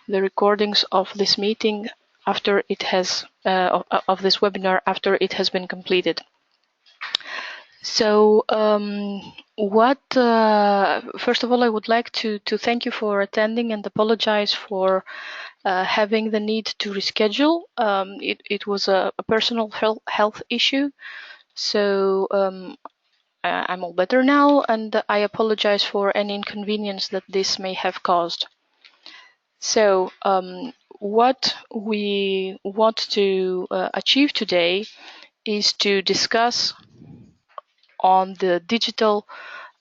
the recordings of this meeting after it has of this webinar after it has been completed. So first of all, I would like to thank you for attending and apologize for having the need to reschedule. It was a personal health issue, so I'm all better now, and I apologize for any inconvenience that this may have caused. So what we want to achieve today is to discuss on the digital,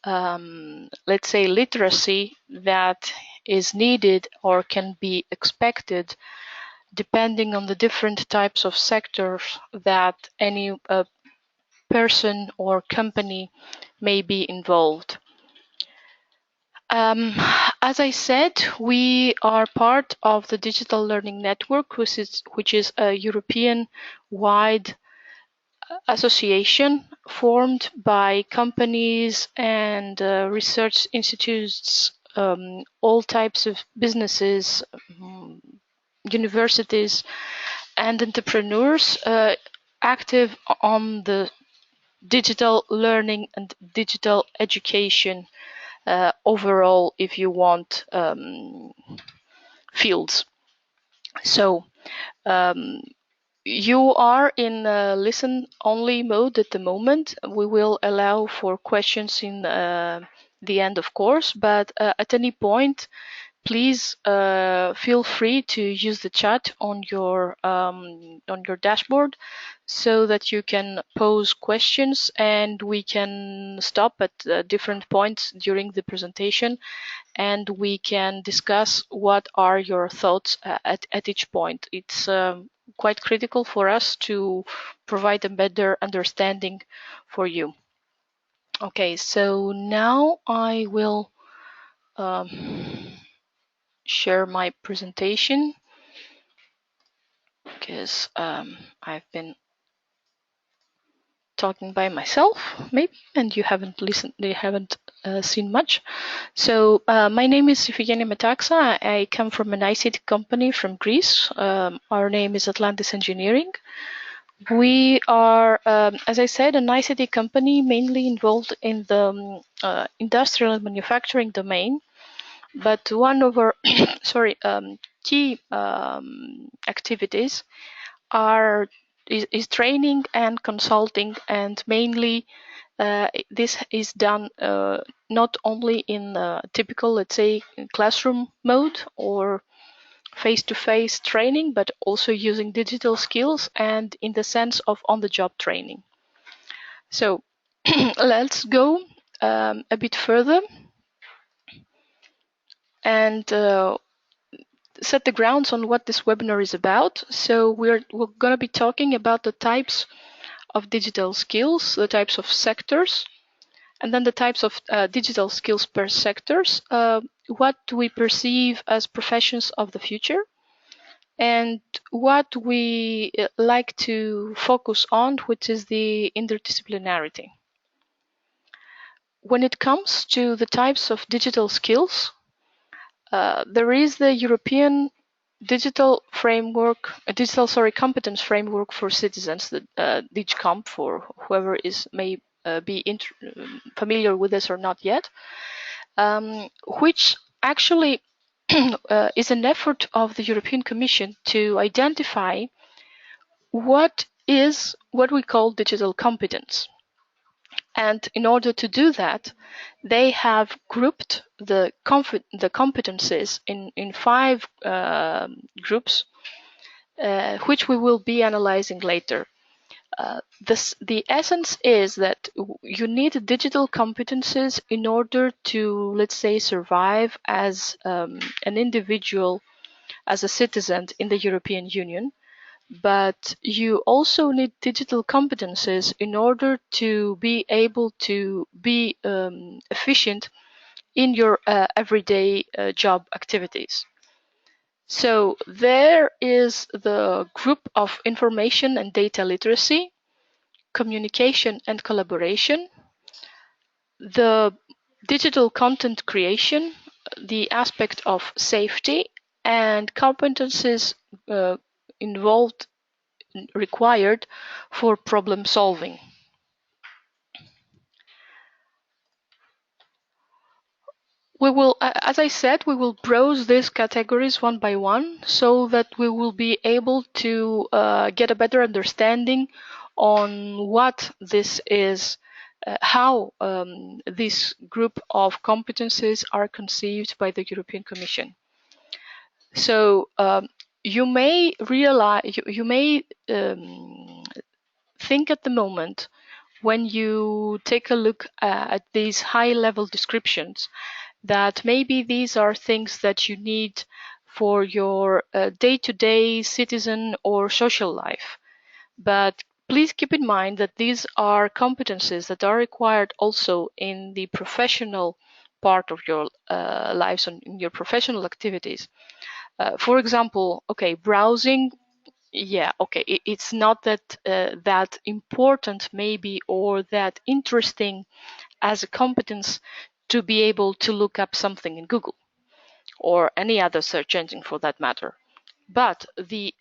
let's say, literacy that is needed or can be expected depending on the different types of sectors that any person or company may be involved. As I said, we are part of the Digital Learning Network, which is a European-wide association formed by companies and research institutes, all types of businesses, universities, and entrepreneurs active on the digital learning and digital education overall, if you want, fields. So you are in listen-only mode at the moment. We will allow for questions in the end, of course, but at any point, please feel free to use the chat on your dashboard so that you can pose questions, and we can stop at different points during the presentation, and we can discuss what are your thoughts at each point. It's quite critical for us to provide a better understanding for you. Okay, so now I will share my presentation because I've been talking by myself maybe, and you haven't seen much. So my name is Ifigenia Metaxa. I come from an ICT company from Greece. Our name is Atlantis Engineering. We are, as I said, an ICT company mainly involved in the industrial and manufacturing domain. But one of our key activities is training and consulting, and mainly this is done not only in typical, let's say, classroom mode or face-to-face training, but also using digital skills and in the sense of on-the-job training. So let's go a bit further and set the grounds on what this webinar is about. So we're going to be talking about the types of digital skills, the types of sectors, and then the types of digital skills per sectors. What do we perceive as professions of the future, and what we like to focus on, which is the interdisciplinarity. When it comes to the types of digital skills, there is the European digital competence framework for citizens, the DigComp, for whoever may be familiar with this or not yet, which actually is an effort of the European Commission to identify what we call digital competence. And in order to do that, they have grouped the competencies in 5 groups, which we will be analyzing later. The essence is that you need digital competencies in order to, let's say, survive as an individual, as a citizen in the European Union. But you also need digital competencies in order to be able to be efficient in your everyday job activities. So there is the group of information and data literacy, communication and collaboration, the digital content creation, the aspect of safety, and competencies involved required for problem solving. We will, as I said, we will browse these categories one by one so that we will be able to get a better understanding on what this is, how this group of competencies are conceived by the European Commission. So you may realize, you may think at the moment when you take a look at these high-level descriptions that maybe these are things that you need for your day-to-day citizen or social life. But please keep in mind that these are competencies that are required also in the professional part of your lives and in your professional activities. For example, okay, browsing, yeah, okay, it's not that that important maybe or that interesting as a competence to be able to look up something in Google or any other search engine for that matter. But the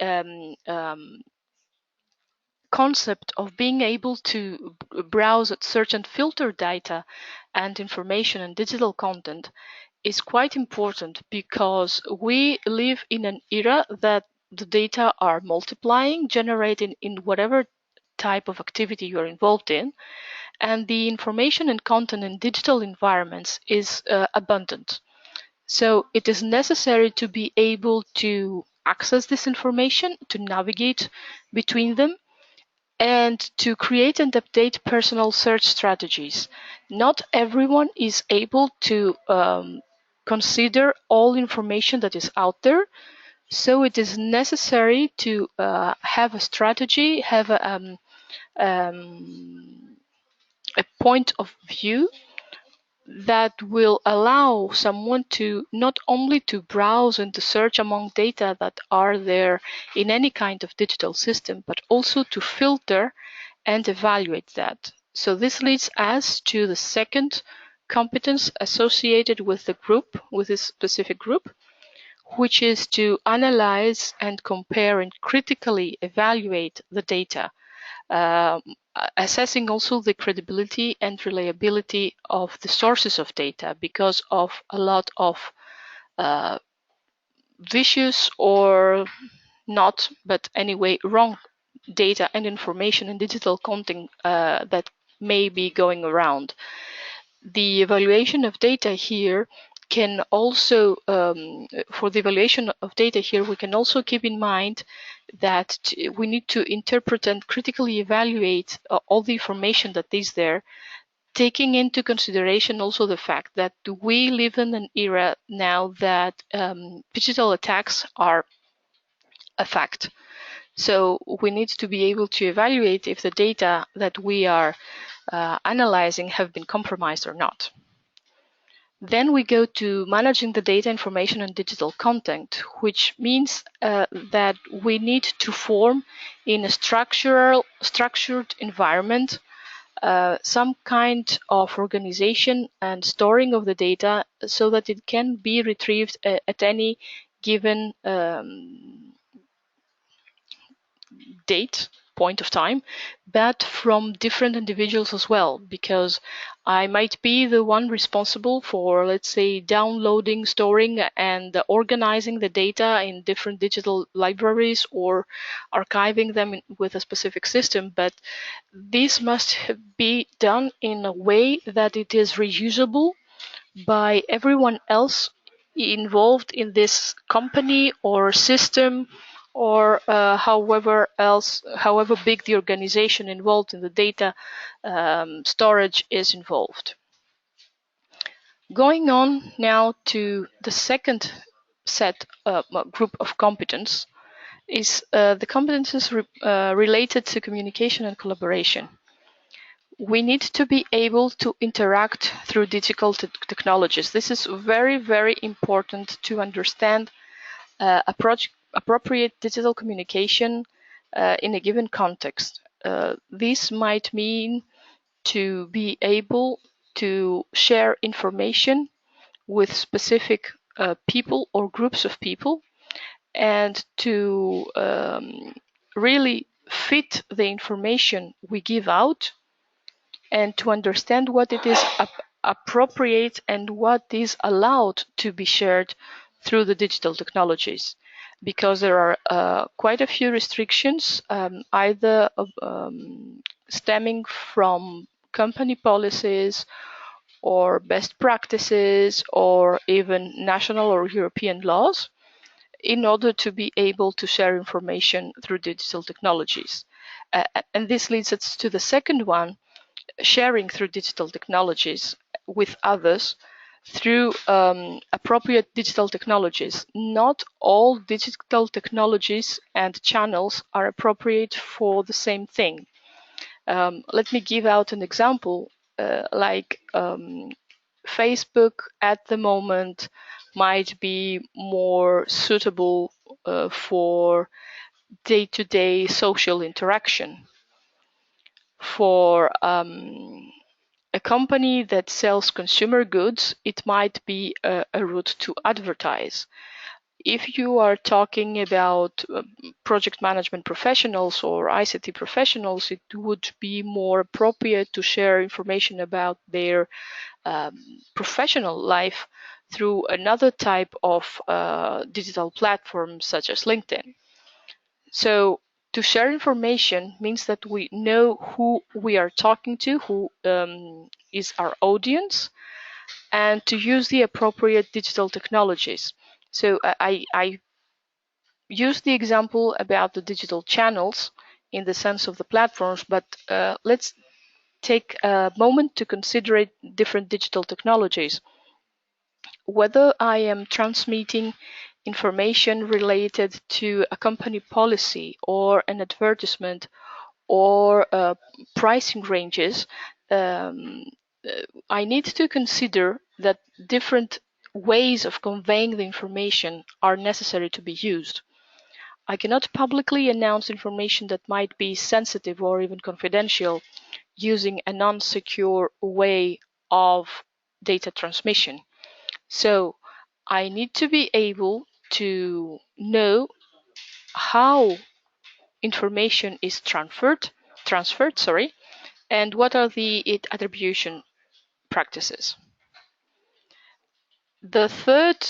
concept of being able to browse, search and filter data and information and digital content is quite important because we live in an era that the data are multiplying, generating in whatever type of activity you're involved in, and the information and content in digital environments is abundant. So it is necessary to be able to access this information, to navigate between them, and to create and update personal search strategies. Not everyone is able to consider all information that is out there, so it is necessary to have a strategy, have a point of view that will allow someone to not only to browse and to search among data that are there in any kind of digital system, but also to filter and evaluate that. So this leads us to the second competence associated with the group, with this specific group, which is to analyze and compare and critically evaluate the data, um, assessing also the credibility and reliability of the sources of data because of a lot of uh, vicious or not, but anyway, wrong data and information and digital content that may be going around. The evaluation of data here can also, for the evaluation of data here, we can also keep in mind that we need to interpret and critically evaluate all the information that is there, taking into consideration also the fact that we live in an era now that digital attacks are a fact. So we need to be able to evaluate if the data that we are analyzing have been compromised or not. Then we go to managing the data, information, and digital content, which means that we need to form in a structured environment some kind of organization and storing of the data so that it can be retrieved at any given point of time, but from different individuals as well, because I might be the one responsible for, let's say, downloading, storing, and organizing the data in different digital libraries or archiving them with a specific system, but this must be done in a way that it is reusable by everyone else involved in this company or system, or however big the organization involved in the data storage is involved. Going on now to the second group of competence is the competences related to communication and collaboration. We need to be able to interact through digital technologies. This is very, very important to understand appropriate digital communication in a given context. This might mean to be able to share information with specific people or groups of people, and to really fit the information we give out, and to understand what it is appropriate and what is allowed to be shared through the digital technologies, because there are quite a few restrictions, either stemming from company policies or best practices or even national or European laws, in order to be able to share information through digital technologies. And this leads us to the second one: sharing through digital technologies with others through appropriate digital technologies. Not all digital technologies and channels are appropriate for the same thing. Let me give out an example. Like Facebook at the moment might be more suitable for day-to-day social interaction. For a company that sells consumer goods, it might be a route to advertise. If you are talking about project management professionals or ICT professionals, it would be more appropriate to share information about their professional life through another type of digital platform such as LinkedIn. So to share information means that we know who we are talking to, who is our audience, and to use the appropriate digital technologies. So I use the example about the digital channels in the sense of the platforms, but let's take a moment to consider different digital technologies. Whether I am transmitting information related to a company policy or an advertisement or pricing ranges, I need to consider that different ways of conveying the information are necessary to be used. I cannot publicly announce information that might be sensitive or even confidential using a non-secure way of data transmission. So I need to be able to know how information is transferred, and what are the attribution practices. The third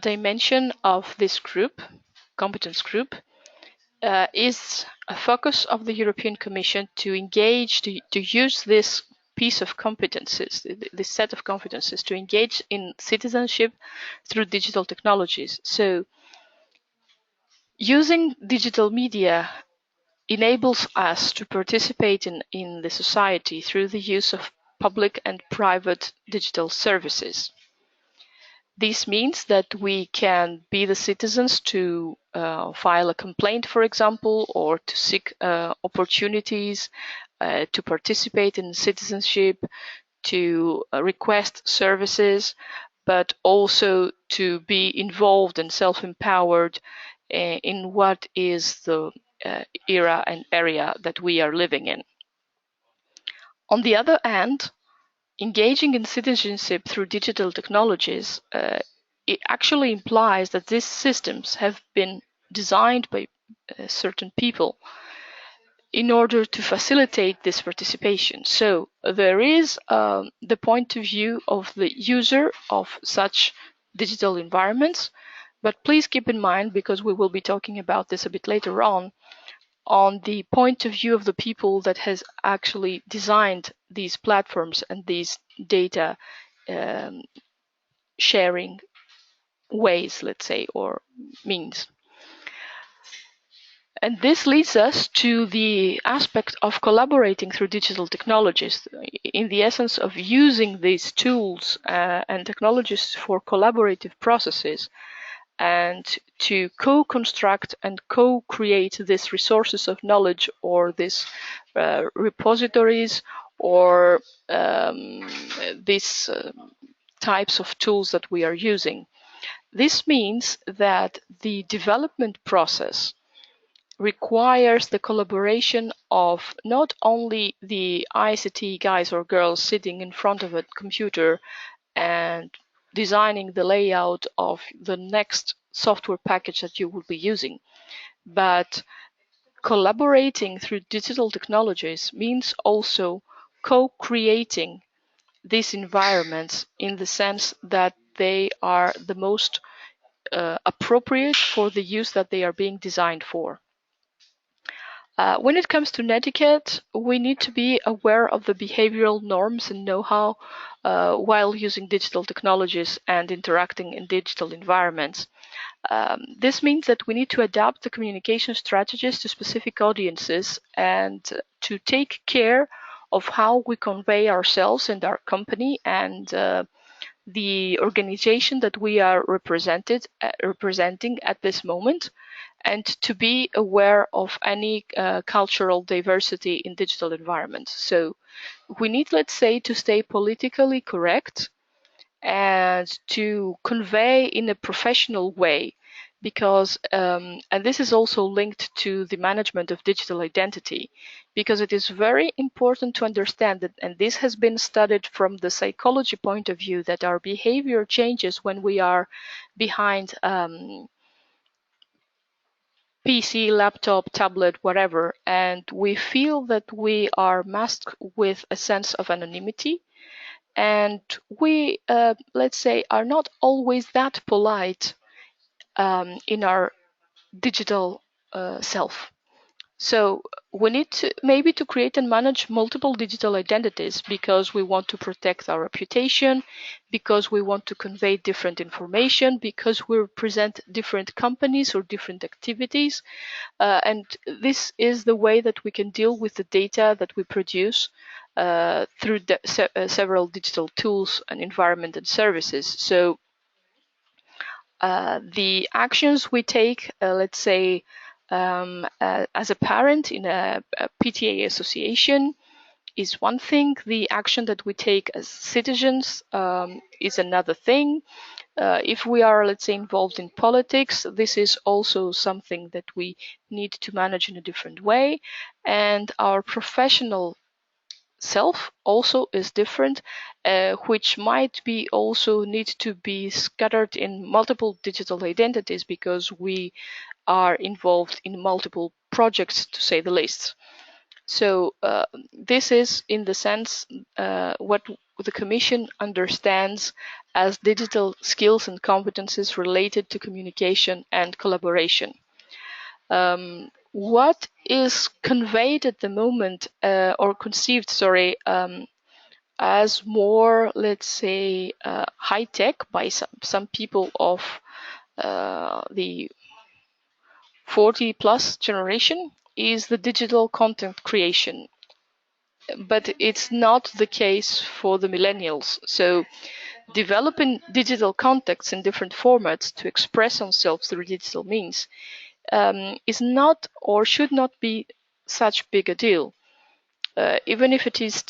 dimension of this group, competence group, is a focus of the European Commission to engage, to use this piece of competences, this set of competences, to engage in citizenship through digital technologies. So using digital media enables us to participate in the society through the use of public and private digital services. This means that we can be the citizens to file a complaint, for example, or to seek opportunities to participate in citizenship, to request services, but also to be involved and self-empowered in what is the era and area that we are living in. On the other hand, engaging in citizenship through digital technologies, it actually implies that these systems have been designed by certain people in order to facilitate this participation. So there is the point of view of the user of such digital environments, but please keep in mind, because we will be talking about this a bit later on the point of view of the people that has actually designed these platforms and these data sharing ways, let's say, or means. And this leads us to the aspect of collaborating through digital technologies, in the essence of using these tools and technologies for collaborative processes, and to co-construct and co-create these resources of knowledge, or these repositories, or these types of tools that we are using. This means that the development process requires the collaboration of not only the ICT guys or girls sitting in front of a computer and designing the layout of the next software package that you will be using. But collaborating through digital technologies means also co-creating these environments in the sense that they are the most appropriate for the use that they are being designed for. When it comes to netiquette, we need to be aware of the behavioral norms and know-how while using digital technologies and interacting in digital environments. This means that we need to adapt the communication strategies to specific audiences and to take care of how we convey ourselves and our company and the organization that we are representing at this moment, and to be aware of any cultural diversity in digital environments. So we need, let's say, to stay politically correct and to convey in a professional way, because and this is also linked to the management of digital identity, because it is very important to understand that, and this has been studied from the psychology point of view, that our behavior changes when we are behind PC, laptop, tablet, whatever, and we feel that we are masked with a sense of anonymity, and we, let's say, are not always that polite in our digital self. So we need to maybe to create and manage multiple digital identities, because we want to protect our reputation, because we want to convey different information, because we represent different companies or different activities. And this is the way that we can deal with the data that we produce through several digital tools and environment and services. So the actions we take, let's say, as a parent in a PTA association is one thing. The action that we take as citizens is another thing. If we are, let's say, involved in politics, this is also something that we need to manage in a different way. And our professional self also is different, which might be also need to be scattered in multiple digital identities, because we are involved in multiple projects, to say the least. So this is, in the sense, what the Commission understands as digital skills and competences related to communication and collaboration. What is conveyed at the moment, or conceived, sorry, as more, let's say, high tech by some people of the 40 plus generation, is the digital content creation. But it's not the case for the millennials. So developing digital contexts in different formats to express ourselves through digital means is not, or should not be, such big a deal. Even if it is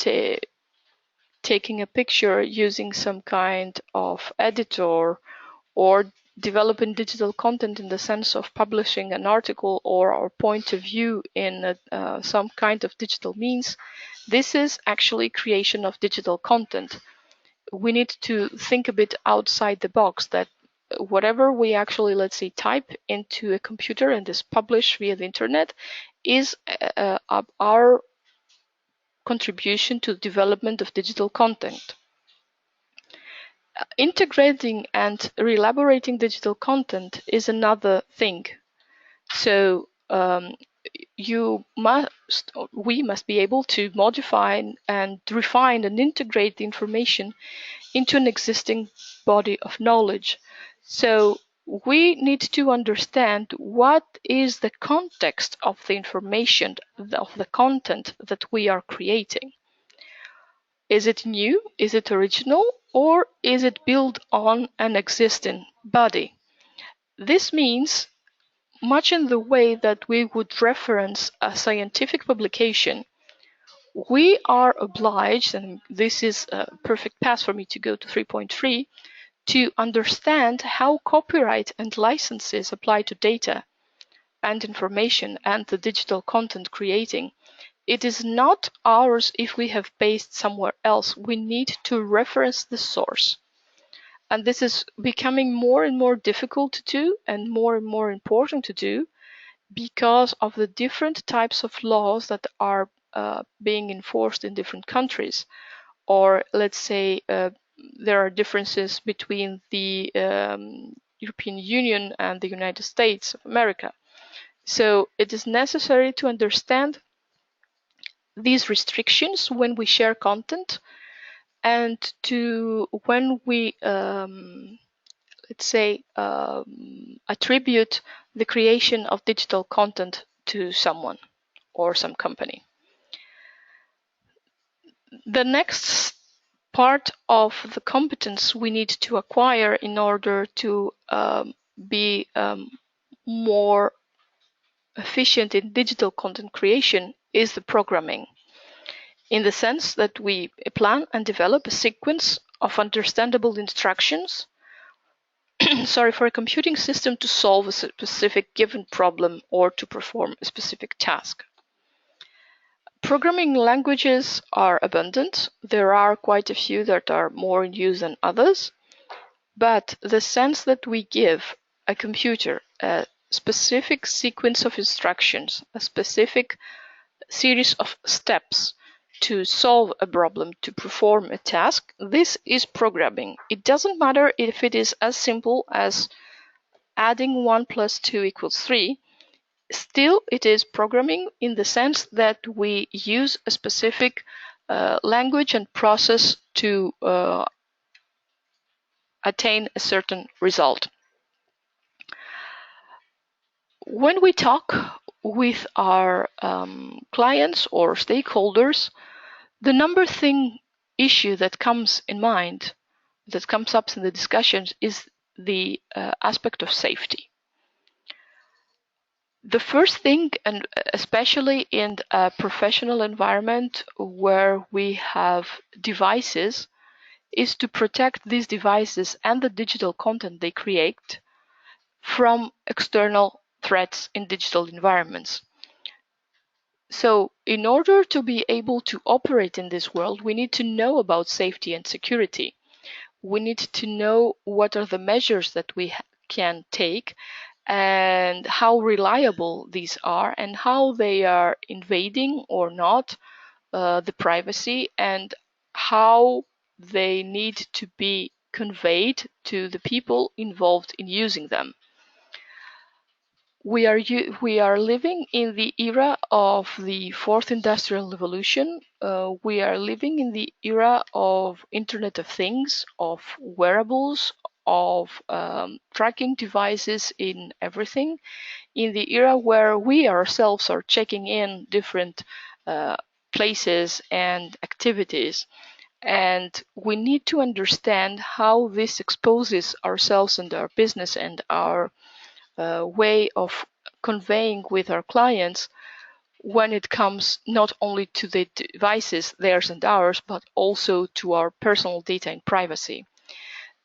taking a picture using some kind of editor, or developing digital content in the sense of publishing an article or our point of view in some kind of digital means, this is actually creation of digital content. We need to think a bit outside the box, that whatever we actually, let's say, type into a computer and is published via the internet is our contribution to the development of digital content. Integrating and reelaborating digital content is another thing. So we must be able to modify and refine and integrate the information into an existing body of knowledge. So we need to understand what is the context of the information, of the content that we are creating. Is it new? Is it original? Or is it built on an existing body? This means, much in the way that we would reference a scientific publication, we are obliged, and this is a perfect path for me to go to 3.3, to understand how copyright and licenses apply to data and information and the digital content creating. It is not ours if we have based somewhere else. We need to reference the source. And this is becoming more and more difficult to do and more important to do because of the different types of laws that are being enforced in different countries. Or let's say there are differences between the European Union and the United States of America. So it is necessary to understand these restrictions when we share content, and to when we let's say attribute the creation of digital content to someone or some company. The next part of the competence we need to acquire in order to be more efficient in digital content creation is the programming, in the sense that we plan and develop a sequence of understandable instructions for a computing system to solve a specific given problem or to perform a specific task. Programming languages are abundant. There are quite a few that are more in use than others, but the sense that we give a computer a specific sequence of instructions, a specific series of steps to solve a problem, to perform a task, this is programming. It doesn't matter if it is as simple as adding 1 plus 2 equals 3. Still, it is programming in the sense that we use a specific language and process to attain a certain result. When we talk with our clients or stakeholders, the number thing issue that comes in mind, that comes up in the discussions, is the aspect of safety. The first thing, and especially in a professional environment where we have devices, is to protect these devices and the digital content they create from external threats in digital environments. So in order to be able to operate in this world, we need to know about safety and security. We need to know what are the measures that we can take and how reliable these are and how they are invading or not the privacy, and how they need to be conveyed to the people involved in using them. We are living in the era of the fourth industrial revolution. We are living in the era of Internet of Things, of wearables, of tracking devices in everything, in the era where we ourselves are checking in different places and activities. And we need to understand how this exposes ourselves and our business and our way of conveying with our clients when it comes not only to the devices, theirs and ours, but also to our personal data and privacy.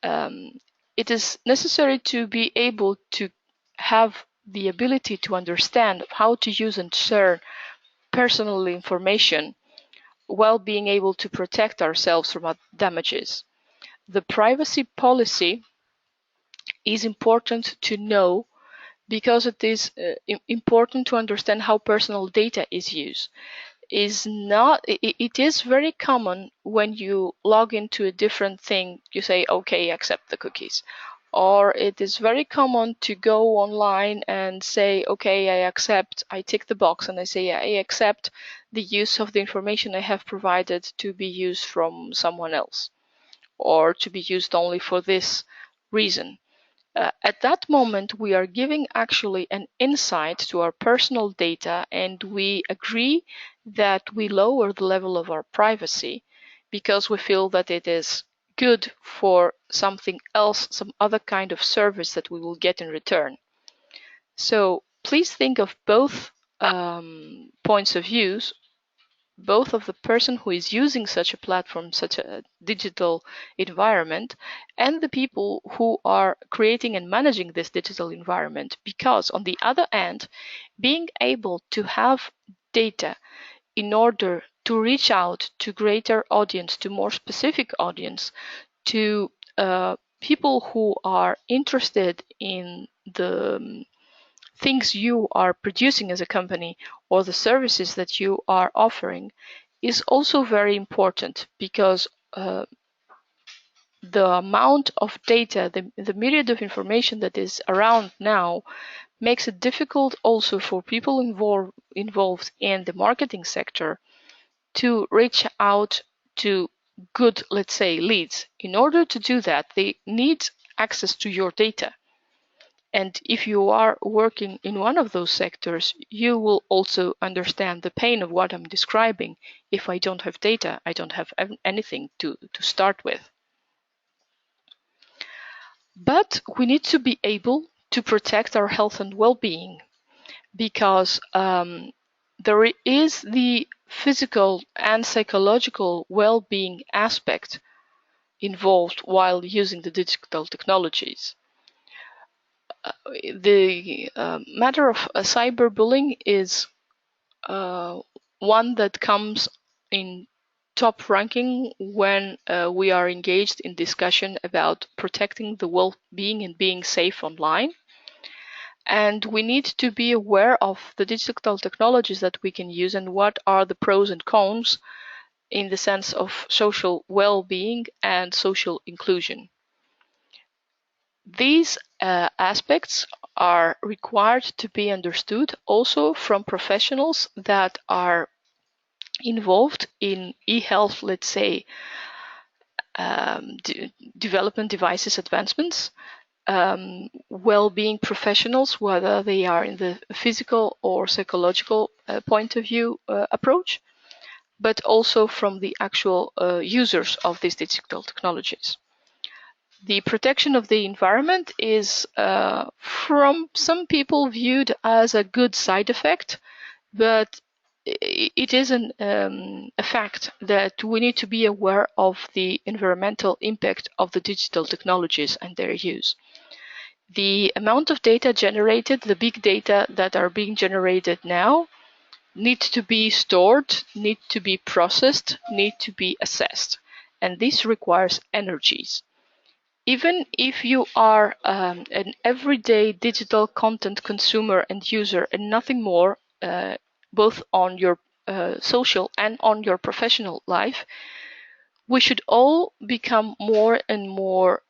It is necessary to be able to have the ability to understand how to use and share personal information while being able to protect ourselves from damages. The privacy policy is important to know because it is important to understand how personal data is used. It is very common when you log into a different thing, you say, okay, accept the cookies. Or it is very common to go online and say, okay, I tick the box and I say, I accept the use of the information I have provided to be used from someone else, or to be used only for this reason. At that moment, we are giving actually an insight to our personal data, and we agree that we lower the level of our privacy because we feel that it is good for something else, some other kind of service that we will get in return. So please think of both points of views, both of the person who is using such a platform, such a digital environment, and the people who are creating and managing this digital environment. Because on the other hand, being able to have data in order to reach out to greater audience, to more specific audience, to people who are interested in the things you are producing as a company or the services that you are offering is also very important, because the amount of data, the myriad of information that is around now makes it difficult also for people involved in the marketing sector to reach out to good, let's say, leads. In order to do that, they need access to your data. And if you are working in one of those sectors, you will also understand the pain of what I'm describing. If I don't have data, I don't have anything to start with. But we need to be able to protect our health and well-being, because there is the physical and psychological well-being aspect involved while using the digital technologies. The matter of cyberbullying is one that comes in top ranking when we are engaged in discussion about protecting the well-being and being safe online. And we need to be aware of the digital technologies that we can use and what are the pros and cons in the sense of social well-being and social inclusion. These aspects are required to be understood also from professionals that are involved in e-health, let's say, development devices advancements, well-being professionals, whether they are in the physical or psychological point of view approach, but also from the actual users of these digital technologies. The protection of the environment is from some people viewed as a good side effect, but it is a fact that we need to be aware of the environmental impact of the digital technologies and their use. The amount of data generated, the big data that are being generated now, need to be stored, need to be processed, need to be assessed. And this requires energies. Even if you are an everyday digital content consumer and user and nothing more, both on your social and on your professional life, we should all become more and more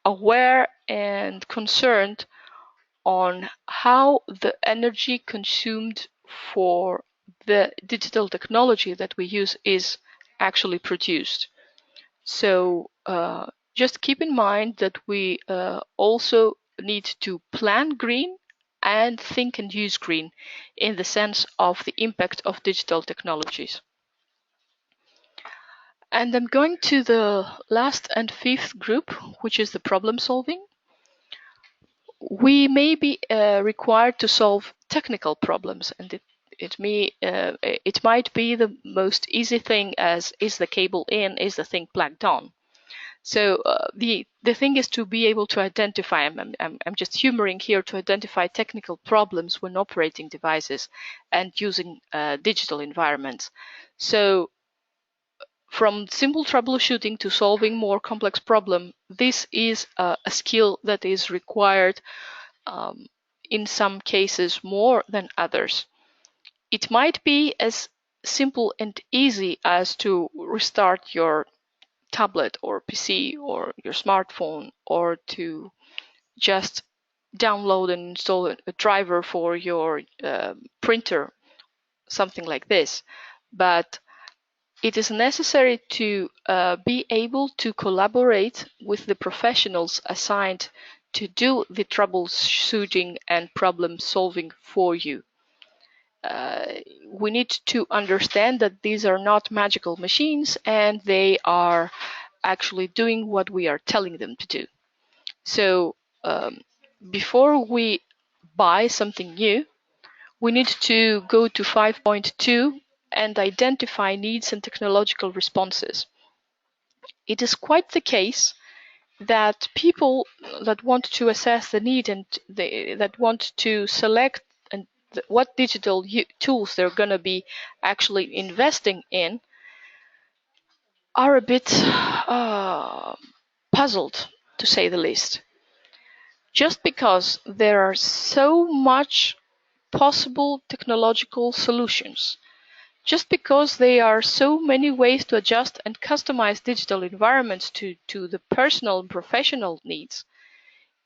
aware and concerned on how the energy consumed for the digital technology that we use is actually produced. So just keep in mind that we also need to plan green and think and use green in the sense of the impact of digital technologies. And I'm going to the last and fifth group, which is the problem solving. We may be required to solve technical problems, and it might be the most easy thing, as is the cable in, is the thing plugged on. So the thing is to be able to identify. I'm just humoring here, to identify technical problems when operating devices and using digital environments. So from simple troubleshooting to solving more complex problem, this is a skill that is required in some cases more than others. It might be as simple and easy as to restart your tablet or PC or your smartphone, or to just download and install a driver for your printer, something like this. But it is necessary to be able to collaborate with the professionals assigned to do the troubleshooting and problem solving for you. We need to understand that these are not magical machines, and they are actually doing what we are telling them to do. So before we buy something new, we need to go to 5.2 and identify needs and technological responses. It is quite the case that people that want to assess the need and that want to select and what digital tools they're going to be actually investing in are a bit puzzled, to say the least. Just because there are so much possible technological solutions, just because there are so many ways to adjust and customize digital environments to the personal and professional needs,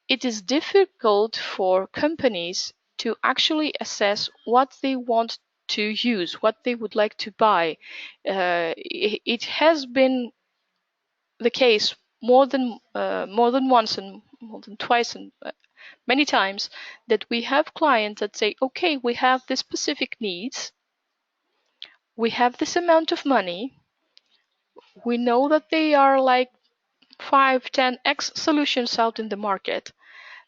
it is difficult for companies to actually assess what they want to use, what they would like to buy. It has been the case more than once and more than twice and many times that we have clients that say, okay, we have this specific needs, we have this amount of money, we know that they are like 5, 10x solutions out in the market,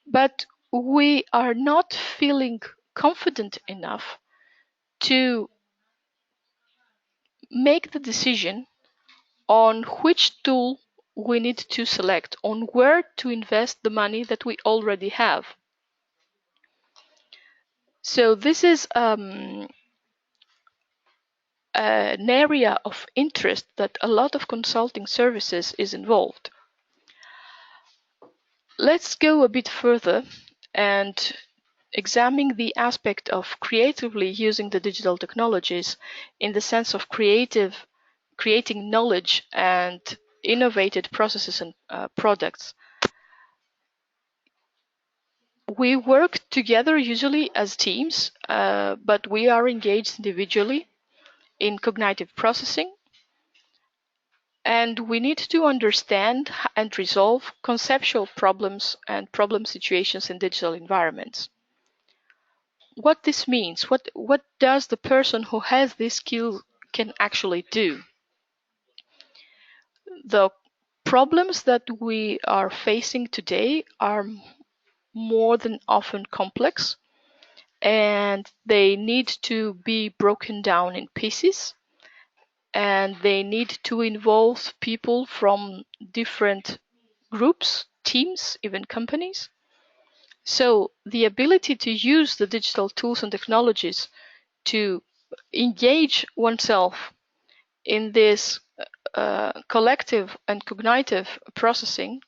but we are not feeling confident enough to make the decision on which tool we need to select, on where to invest the money that we already have. So this is an area of interest that a lot of consulting services is involved. Let's go a bit further and examine the aspect of creatively using the digital technologies in the sense of creating knowledge and innovative processes and products. We work together usually as teams, but we are engaged individually in cognitive processing, and we need to understand and resolve conceptual problems and problem situations in digital environments. What this means, what does the person who has this skill can actually do? The problems that we are facing today are more than often complex, and they need to be broken down in pieces, and they need to involve people from different groups, teams, even companies. So the ability to use the digital tools and technologies to engage oneself in this collective and cognitive processing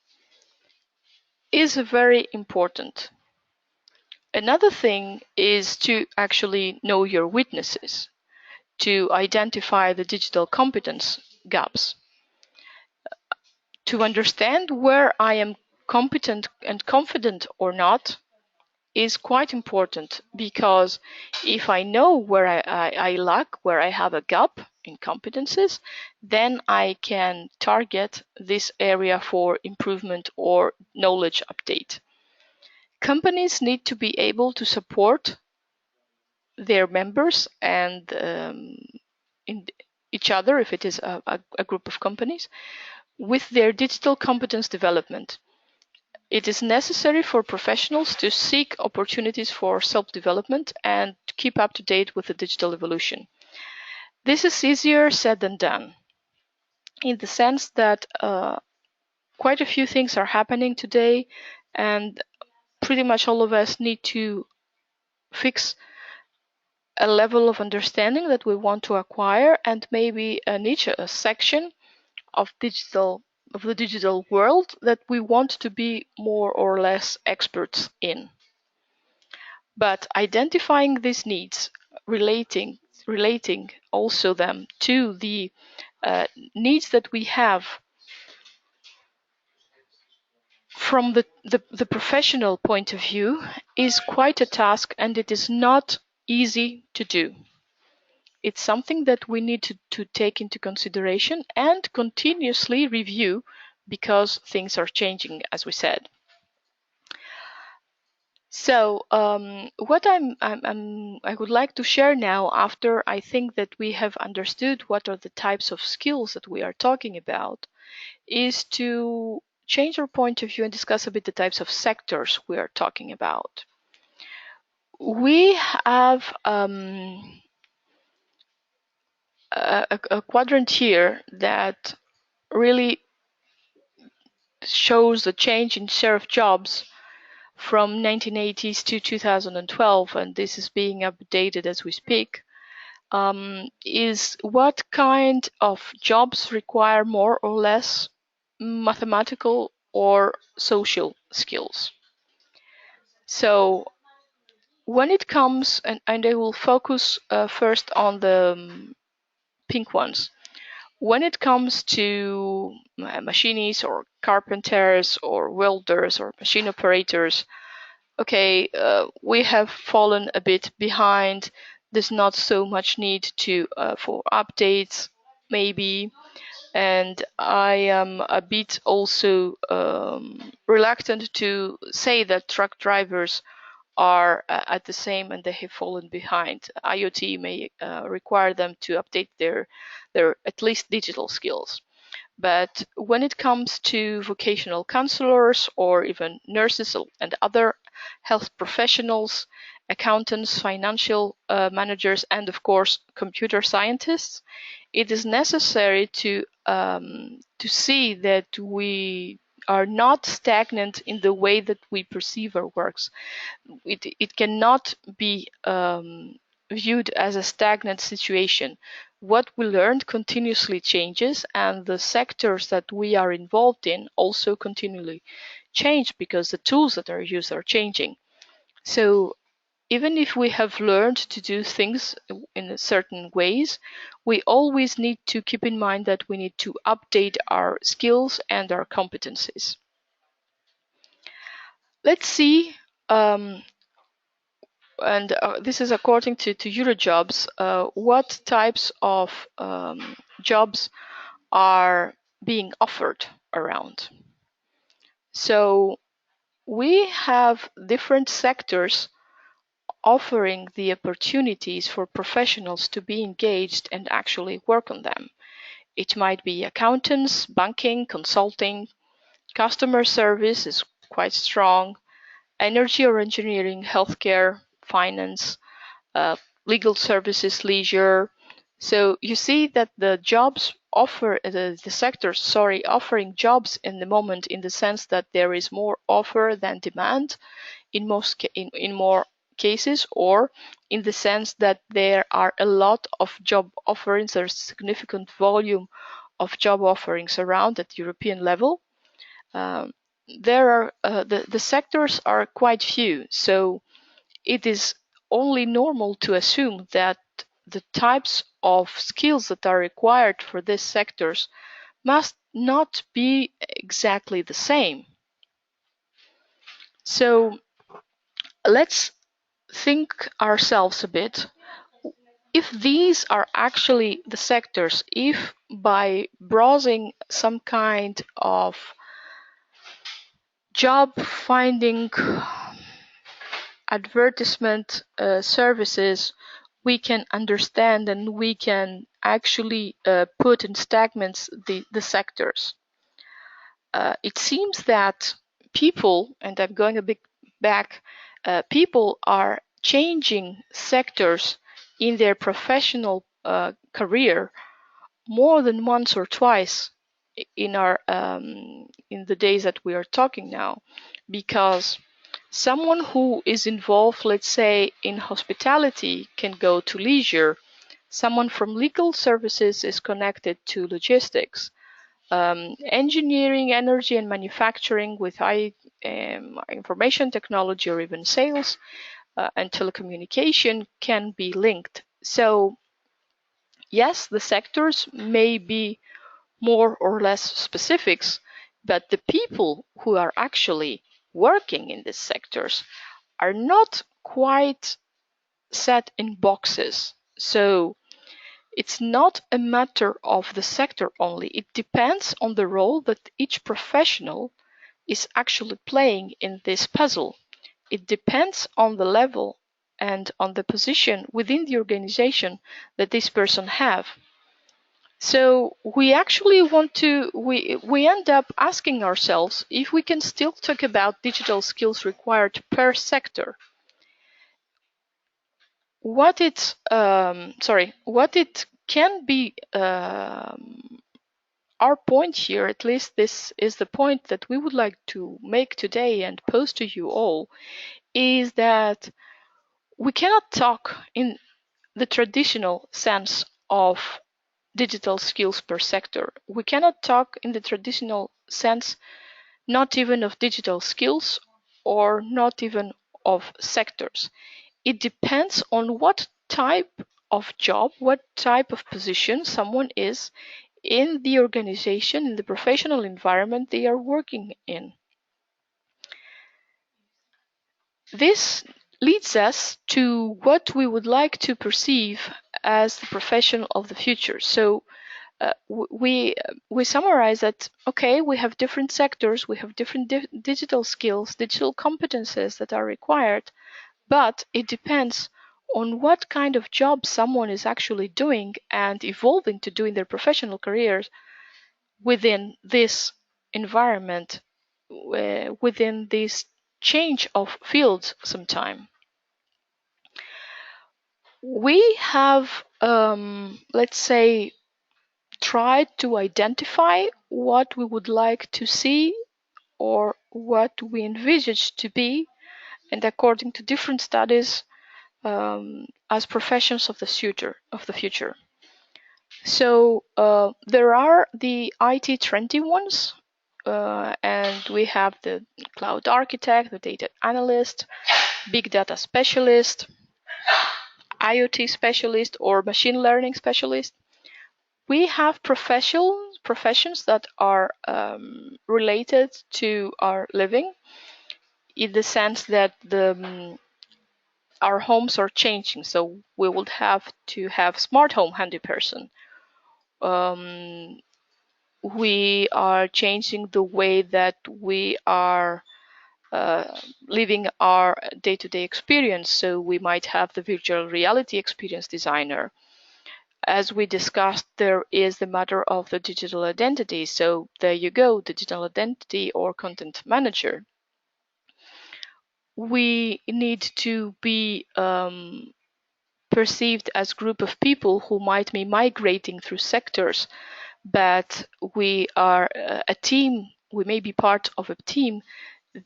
is very important. Another thing is to actually know your weaknesses, to identify the digital competence gaps, to understand where I am competent and confident or not is quite important, because if I know where I lack, where I have a gap in competences, then I can target this area for improvement or knowledge update. Companies need to be able to support their members and in each other, if it is a group of companies, with their digital competence development. It is necessary for professionals to seek opportunities for self-development and to keep up to date with the digital evolution. This is easier said than done, in the sense that quite a few things are happening today, and pretty much all of us need to fix a level of understanding that we want to acquire, and maybe a niche, a section of the digital world that we want to be more or less experts in. But identifying these needs, relating also them to the needs that we have from the professional point of view is quite a task, and it is not easy to do. It's something that we need to take into consideration and continuously review, because things are changing, as we said. So what I would like to share now, after I think that we have understood what are the types of skills that we are talking about, is to change our point of view and discuss a bit the types of sectors we are talking about. We have a quadrant here that really shows the change in share of jobs from 1980s to 2012, and this is being updated as we speak. Is what kind of jobs require more or less mathematical or social skills. So when it comes, and I will focus first on the pink ones. When it comes to machinists or carpenters or welders or machine operators, okay, we have fallen a bit behind. There's not so much need to for updates, maybe, and I am a bit also reluctant to say that truck drivers are at the same and they have fallen behind. IoT may require them to update their at least digital skills. But when it comes to vocational counselors or even nurses and other health professionals, accountants, financial managers, and of course computer scientists, it is necessary to see that we are not stagnant in the way that we perceive our works. It cannot be viewed as a stagnant situation. What we learned continuously changes, and the sectors that we are involved in also continually change because the tools that are used are changing. So even if we have learned to do things in certain ways, we always need to keep in mind that we need to update our skills and our competencies. Let's see, and this is according to Eurojobs, what types of jobs are being offered around. So we have different sectors offering the opportunities for professionals to be engaged and actually work on them. It might be accountants, banking, consulting, customer service is quite strong, energy or engineering, healthcare, finance, legal services, leisure. So you see that the jobs offer the sectors, sorry, offering jobs in the moment, in the sense that there is more offer than demand in in more cases, or in the sense that there are a lot of job offerings. There's significant volume of job offerings around at European level. Um, there are the sectors are quite few, so it is only normal to assume that the types of skills that are required for these sectors must not be exactly the same. So let's think ourselves a bit. If these are actually the sectors, if by browsing some kind of job finding advertisement services, we can understand and we can actually put in segments the sectors. It seems that people, and I'm going a bit back, people are changing sectors in their professional career more than once or twice in our in the days that we are talking now, because someone who is involved, let's say, in hospitality can go to leisure. Someone from legal services is connected to logistics. Engineering, energy, and manufacturing with high information technology or even sales and telecommunication can be linked. So, yes, the sectors may be more or less specifics, but the people who are actually working in these sectors are not quite set in boxes. So it's not a matter of the sector only. It depends on the role that each professional is actually playing in this puzzle. It depends on the level and on the position within the organization that this person have. So we actually want to, we end up asking ourselves if we can still talk about digital skills required per sector. What it can be, our point here, at least this is the point that we would like to make today and pose to you all, is that we cannot talk in the traditional sense of digital skills per sector. We cannot talk in the traditional sense not even of digital skills or not even of sectors. It depends on what type of job, what type of position someone is in the organization, in the professional environment they are working in. This leads us to what we would like to perceive as the profession of the future. So we summarize that, okay, we have different sectors, we have different digital skills, digital competences that are required, but it depends on what kind of job someone is actually doing and evolving to do in their professional careers within this environment, within this change of fields sometime. We have, let's say, tried to identify what we would like to see or what we envisage to be, and according to different studies, as professions of the future. So there are the IT trendy ones, and we have the cloud architect, the data analyst, big data specialist, IoT specialist, or machine learning specialist. We have professions that are related to our living, in the sense that our homes are changing. So we would have to have smart home handy person. We are changing the way that we are living our day-to-day experience. So we might have the virtual reality experience designer. As we discussed, there is the matter of the digital identity. So there you go, digital identity or content manager. We need to be perceived as a group of people who might be migrating through sectors, but we are a team, we may be part of a team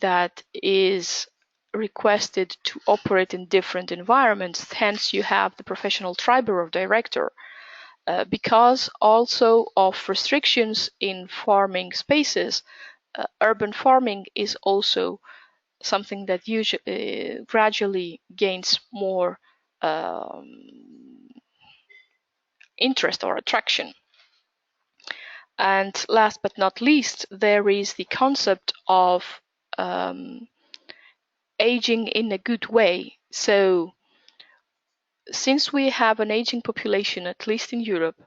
that is requested to operate in different environments. Hence, you have the professional tribe or director. Because also of restrictions in farming spaces, urban farming is also something that usually gradually gains more interest or attraction. And last but not least, there is the concept of aging in a good way. So since we have an aging population, at least in Europe,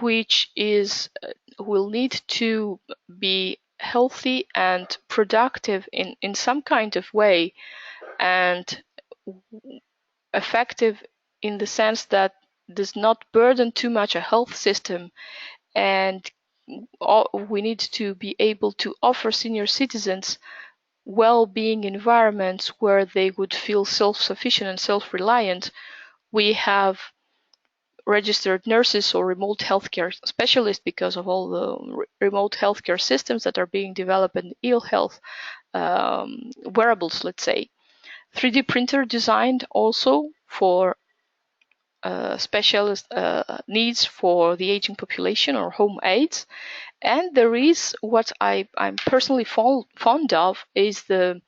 which is will need to be healthy and productive in some kind of way, and effective in the sense that does not burden too much a health system, and we need to be able to offer senior citizens well-being environments where they would feel self-sufficient and self-reliant. We have registered nurses or remote healthcare specialists because of all the remote healthcare systems that are being developed in ill health wearables, let's say. 3D printer designed also for specialist needs for the aging population or home aides. And there is what I'm personally fond of is the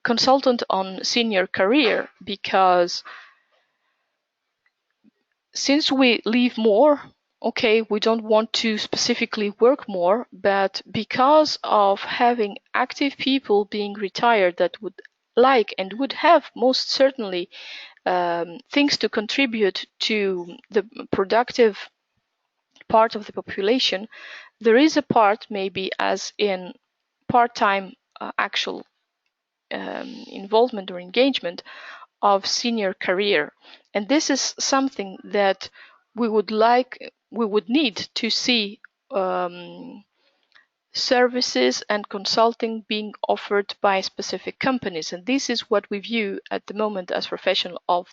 consultant on senior career, because since we live more, okay, we don't want to specifically work more, but because of having active people being retired that would like and would have most certainly things to contribute to the productive part of the population, there is a part, maybe as in part-time actual involvement or engagement of senior career. And this is something that we would need to see services and consulting being offered by specific companies. And this is what we view at the moment as professional of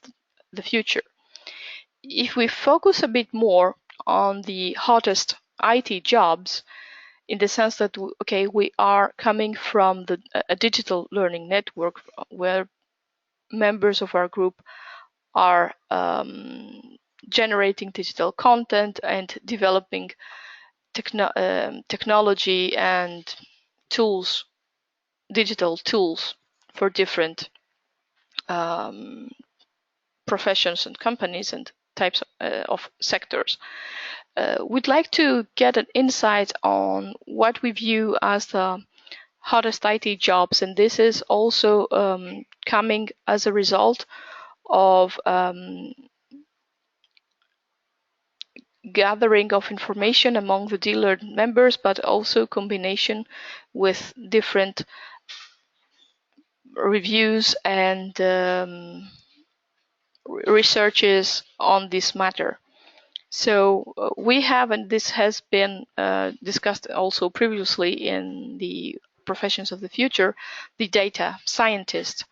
the future. If we focus a bit more on the hottest IT jobs, in the sense that, okay, we are coming from a digital learning network where members of our group are generating digital content and developing technology and tools, digital tools for different professions and companies and types of sectors. We'd like to get an insight on what we view as the hottest IT jobs, and this is also coming as a result of gathering of information among the dealer members, but also combination with different reviews and researches on this matter. So we have, and this has been discussed also previously in the professions of the future, the data scientist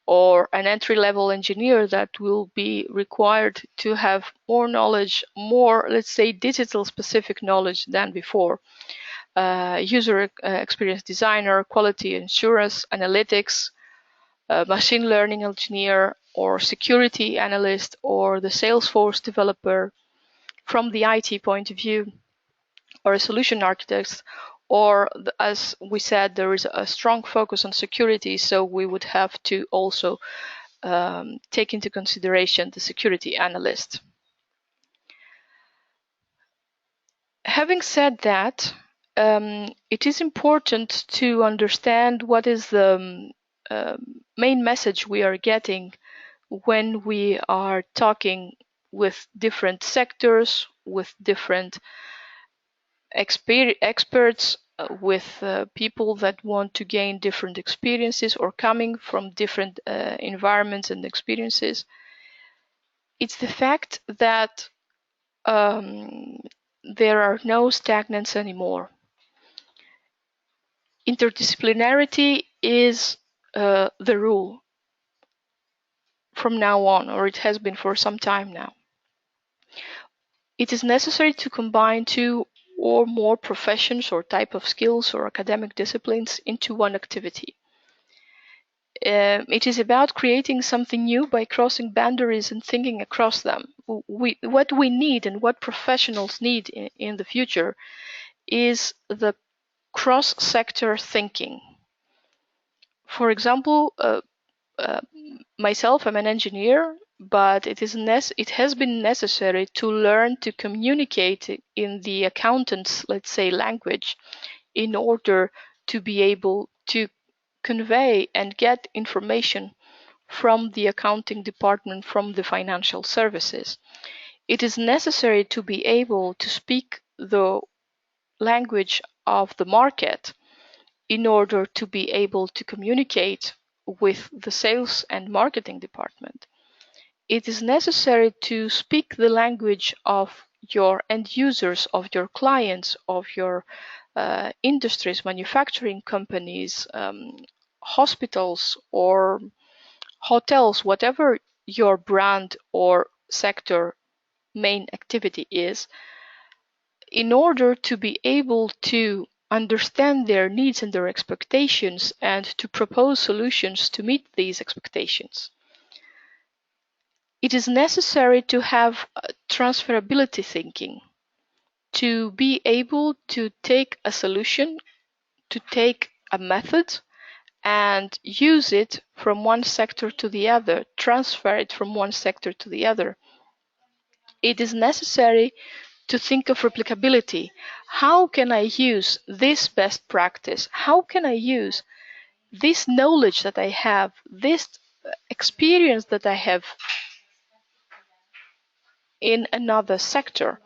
or an entry-level engineer that will be required to have more knowledge, more, let's say, digital specific knowledge than before. User experience designer, quality assurance, analytics, machine learning engineer, or security analyst, or the Salesforce developer from the IT point of view, or a solution architect, or as we said, there is a strong focus on security, so we would have to also take into consideration the security analyst. Having said that, it is important to understand what is the main message we are getting when we are talking with different sectors, with different experts, with people that want to gain different experiences or coming from different environments and experiences. It's the fact that there are no stagnants anymore. Interdisciplinarity is the rule from now on, or it has been for some time now. It is necessary to combine two or more professions or type of skills or academic disciplines into one activity. It is about creating something new by crossing boundaries and thinking across them. What we need and what professionals need in the future is the cross-sector thinking. For example, myself, I'm an engineer, but it has been necessary to learn to communicate in the accountant's, let's say, language in order to be able to convey and get information from the accounting department, from the financial services. It is necessary to be able to speak the language of the market in order to be able to communicate with the sales and marketing department. It is necessary to speak the language of your end users, of your clients, of your industries, manufacturing companies, hospitals or hotels, whatever your brand or sector main activity is, in order to be able to understand their needs and their expectations and to propose solutions to meet these expectations. It is necessary to have transferability thinking, to be able to take a solution, to take a method and use it from one sector to the other, transfer it from one sector to the other. It is necessary to think of replicability. How can I use this best practice? How can I use this knowledge that I have, this experience that I have in another sector,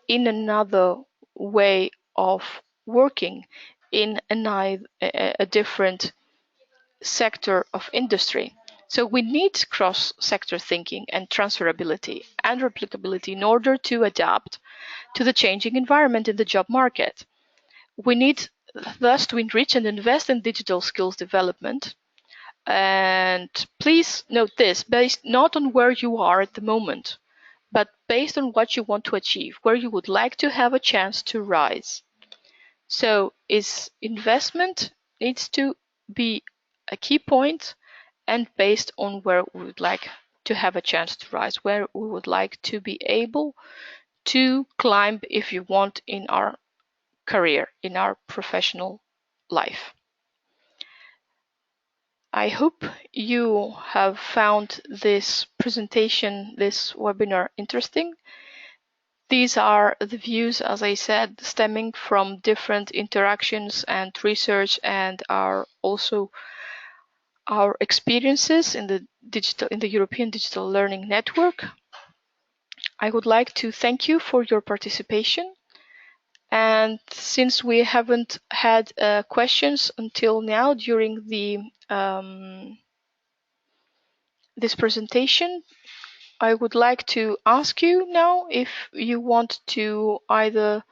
in another way of working, in a different sector of industry? So we need cross-sector thinking and transferability and replicability in order to adapt to the changing environment in the job market. We need thus to enrich and invest in digital skills development. And please note this, based not on where you are at the moment, but based on what you want to achieve, where you would like to have a chance to rise. So investment needs to be a key point and based on where we would like to have a chance to rise, where we would like to be able to climb, if you want, in our career, in our professional life. I hope you have found this presentation, this webinar interesting. These are the views, as I said, stemming from different interactions and research, and are also our experiences in the European Digital Learning Network. I would like to thank you for your participation. And since we haven't had questions until now during this presentation, I would like to ask you now if you want to either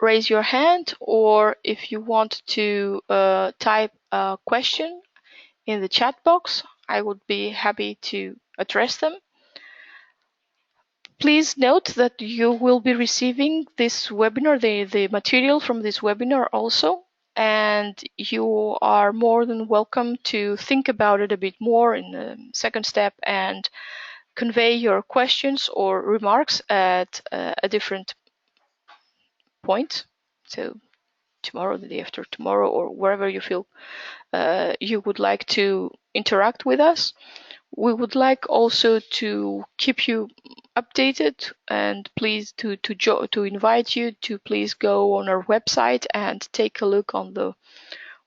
raise your hand, or if you want to type a question in the chat box, I would be happy to address them. Please note that you will be receiving this webinar, the material from this webinar also, and you are more than welcome to think about it a bit more in the second step and convey your questions or remarks at a different point. So tomorrow, the day after tomorrow, or wherever you feel you would like to interact with us. We would like also to keep you updated, and please to invite you to please go on our website and take a look on the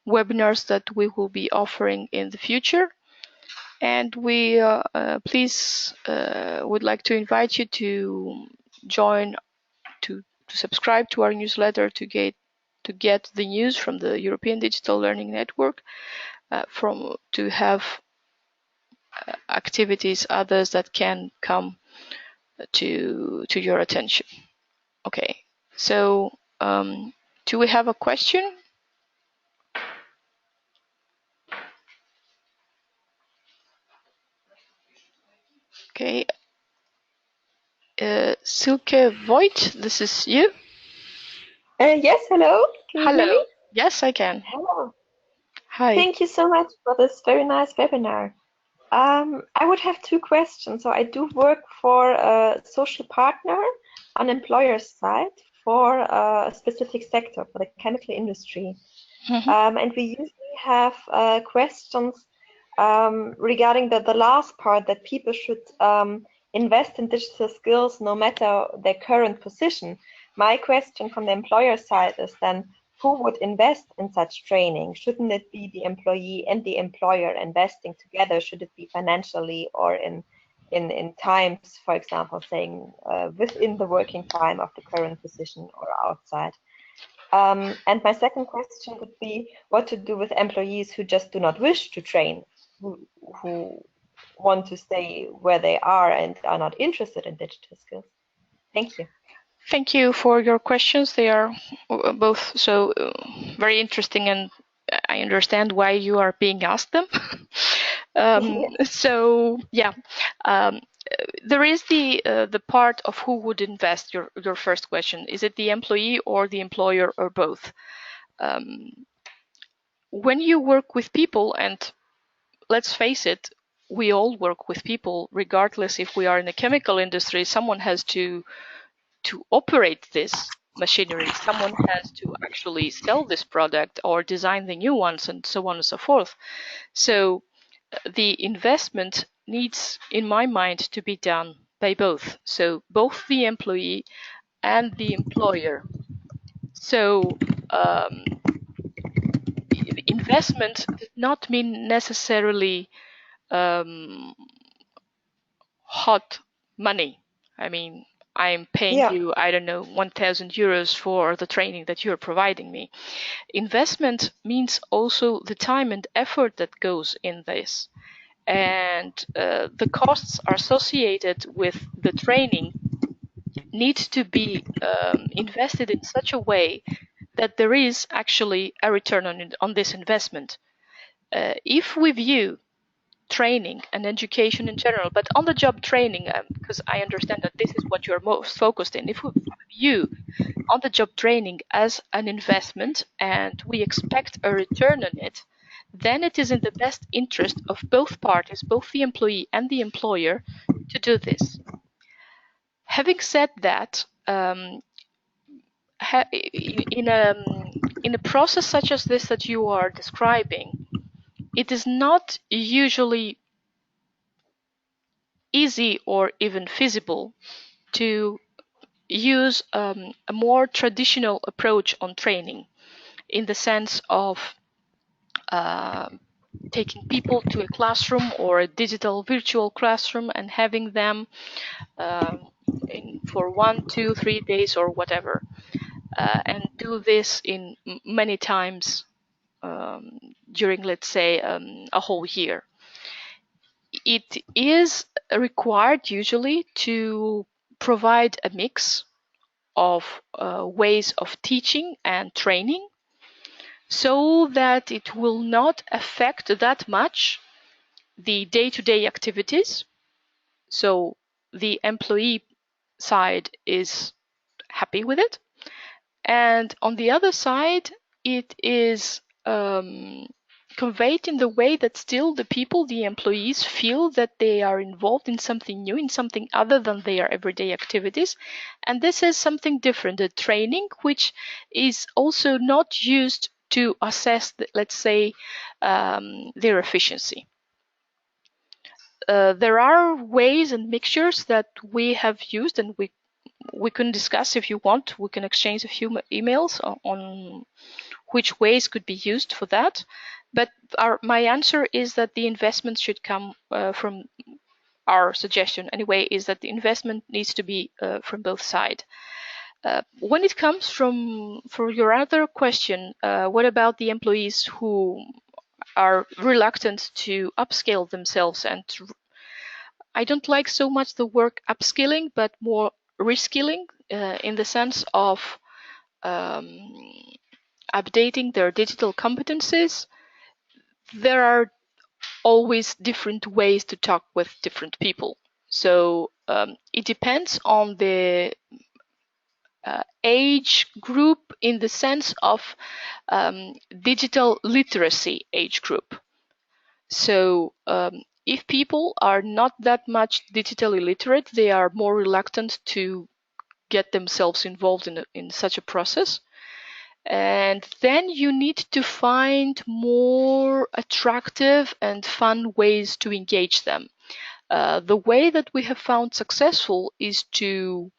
webinars that we will be offering in the future. And we please would like to invite you to join, to subscribe to our newsletter to get the news from the European Digital Learning Network, to have activities others that can come to your attention. Okay, so do we have a question? Okay, Silke Voigt, this is you. Yes, hello. Can you hear Hello. me? Yes, I can. Hello. Hi. Thank you so much for this very nice webinar. I would have two questions. So I do work for a social partner on employer's side for a specific sector, for the chemical industry. And we usually have questions regarding the last part, that people should invest in digital skills no matter their current position. My question from the employer side is then, who would invest in such training? Shouldn't it be the employee and the employer investing together? Should it be financially, or in times, for example, saying within the working time of the current position or outside? And my second question would be what to do with employees who just do not wish to train, who want to stay where they are and are not interested in digital skills. Thank you. Thank you for your questions. They are both so very interesting, and I understand why you are being asked them. So yeah, there is the part of who would invest. Your first question, is it the employee or the employer or both? When you work with people, and let's face it, we all work with people, regardless if we are in the chemical industry. Someone has to operate this machinery. Someone has to actually sell this product or design the new ones, and so on and so forth. So the investment needs, in my mind, to be done by both. So both the employee and the employer. So investment does not mean necessarily hot money. I mean, I'm paying you, I don't know, 1,000 euros for the training that you're providing me. Investment means also the time and effort that goes in this. And the costs are associated with the training need to be invested in such a way that there is actually a return on this investment. If we view training and education in general, but on the job training, because I understand that this is what you're most focused in. If we view on the job training as an investment and we expect a return on it, then it is in the best interest of both parties, both the employee and the employer, to do this. Having said that, in a in a process such as this that you are describing, it is not usually easy or even feasible to use a more traditional approach on training, in the sense of uh, taking people to a classroom or a digital virtual classroom and having them for 1, 2, 3 days or whatever, and do this in many times during, let's say, a whole year. It is required usually to provide a mix of ways of teaching and training, so that it will not affect that much the day-to-day activities. So the employee side is happy with it. And on the other side, it is conveyed in the way that still the people, the employees, feel that they are involved in something new, in something other than their everyday activities. And this is something different, a training which is also not used to assess, let's say, their efficiency. There are ways and mixtures that we have used, and we can discuss if you want. We can exchange a few emails on which ways could be used for that. But my answer is that the investment should come from our suggestion anyway, is that the investment needs to be from both sides. When it comes for your other question, what about the employees who are reluctant to upscale themselves? And I don't like so much the word upskilling, but more reskilling, in the sense of updating their digital competencies. There are always different ways to talk with different people. So it depends on the age group, in the sense of digital literacy age group. So if people are not that much digitally literate, they are more reluctant to get themselves involved in such a process. And then you need to find more attractive and fun ways to engage them. The way that we have found successful is to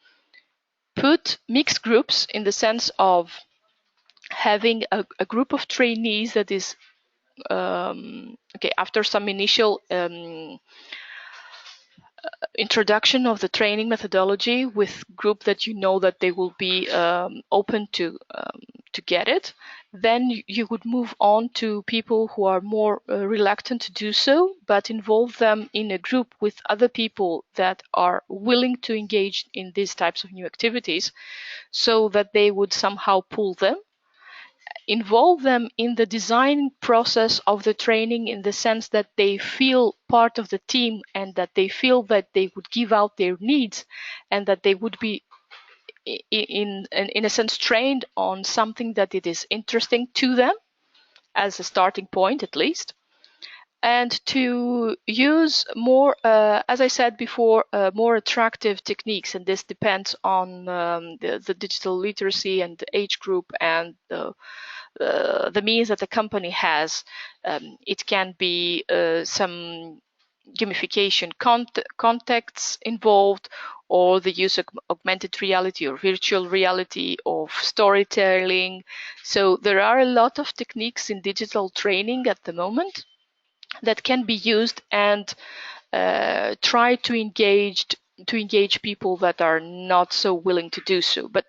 put mixed groups, in the sense of having a group of trainees that is okay, after some initial introduction of the training methodology with group that you know that they will be open to get it, then you would move on to people who are more reluctant to do so, but involve them in a group with other people that are willing to engage in these types of new activities, so that they would somehow pull them, involve them in the design process of the training, in the sense that they feel part of the team, and that they feel that they would give out their needs, and that they would be in a sense trained on something that it is interesting to them, as a starting point at least. And to use more, as I said before, more attractive techniques. And this depends on the digital literacy and the age group and the means that the company has. It can be some gamification contexts involved, or the use of augmented reality or virtual reality, of storytelling. So there are a lot of techniques in digital training at the moment that can be used, and try to engage people that are not so willing to do so. But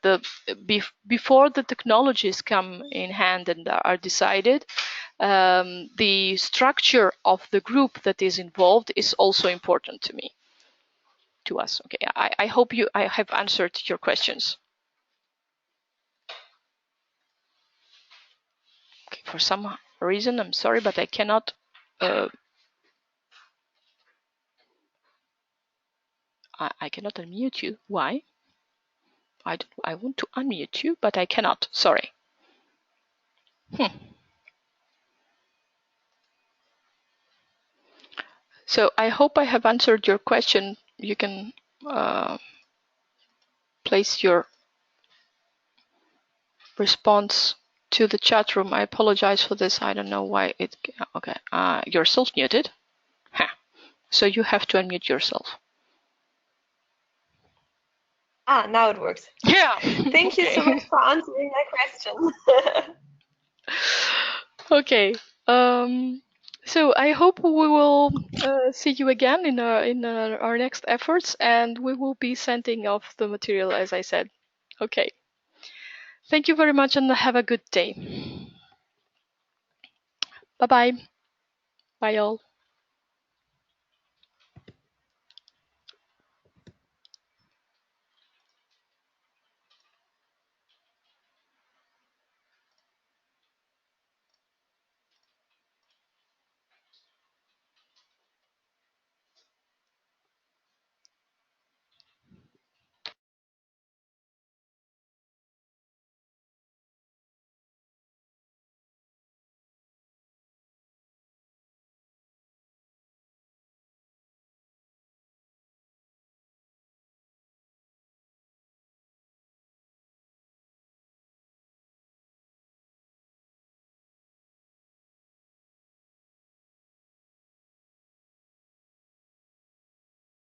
before the technologies come in hand and are decided, the structure of the group that is involved is also important to us. Okay, I hope I have answered your questions. Okay, for some reason, I'm sorry, but I cannot. I cannot unmute you. Why? I want to unmute you, but I cannot. Sorry. So I hope I have answered your question. You can place your response to the chat room. I apologize for this. I don't know why it. Okay, you're self-muted. Huh. So you have to unmute yourself. Now it works. Yeah. Thank you so much for answering my question. Okay. So I hope we will see you again in our next efforts, and we will be sending off the material as I said. Okay. Thank you very much, and have a good day. Bye bye. Bye all.